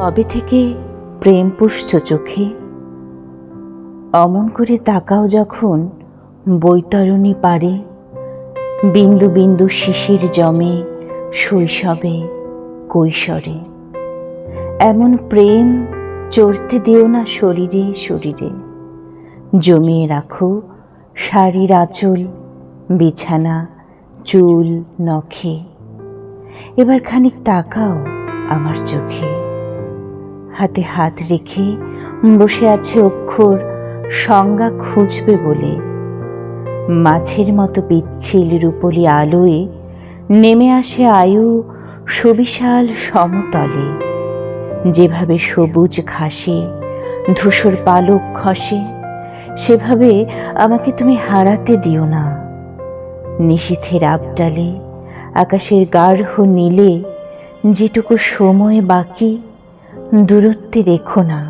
কবে থেকে প্রেম পুষছ চোখে, অমন করে তাকাও যখন বৈতরণী পারে, বিন্দু বিন্দু শিশির জমে শৈশবে কৈশোরে। এমন প্রেম চড়তে দিও না শরীরে শরীরে, জমিয়ে রাখো শাড়ির আঁচল, বিছানা, চুল, নখে। এবার খানিক তাকাও আমার চোখে, হাতে হাত রেখে বসে আছে অক্ষর সংজ্ঞা খুঁজবে বলে। মাছের মতো পিচ্ছিল রূপলি আলোয় নেমে আসে আয়ু সুবিশাল সমতলে। যেভাবে সবুজ ঘাসে ধূসর পালক খসে, সেভাবে আমাকে তুমি হারাতে দিও না। নিশীথের আবডালে আকাশের গাঢ় নীলে যেটুকু সময় বাকি, দূরত্বে রেখো না।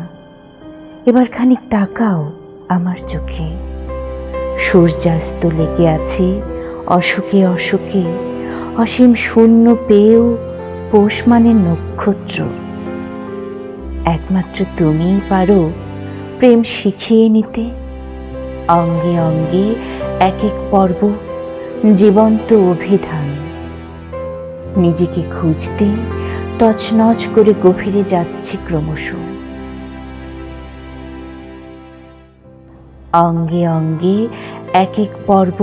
এবার খানিক তাকাও আমার চোখে, সূর্যাস্ত লেগে আছে অশোকে অশোকে, অসীম শূন্য পেয়েও পৌষ মানের নক্ষত্র। একমাত্র তুমিই পারো প্রেম শিখিয়ে নিতে, অঙ্গে অঙ্গে এক এক পর্ব জীবন্ত অভিধান। নিজেকে খুঁজতে তছনছ করে গভীরে যাচ্ছি ক্রমশ, অঙ্গে অঙ্গে এক এক পর্ব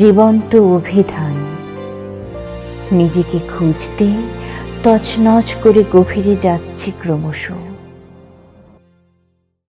জীবন্ত অভিধান। নিজেকে খুঁজতে তছনছ করে গভীরে যাচ্ছি ক্রমশ।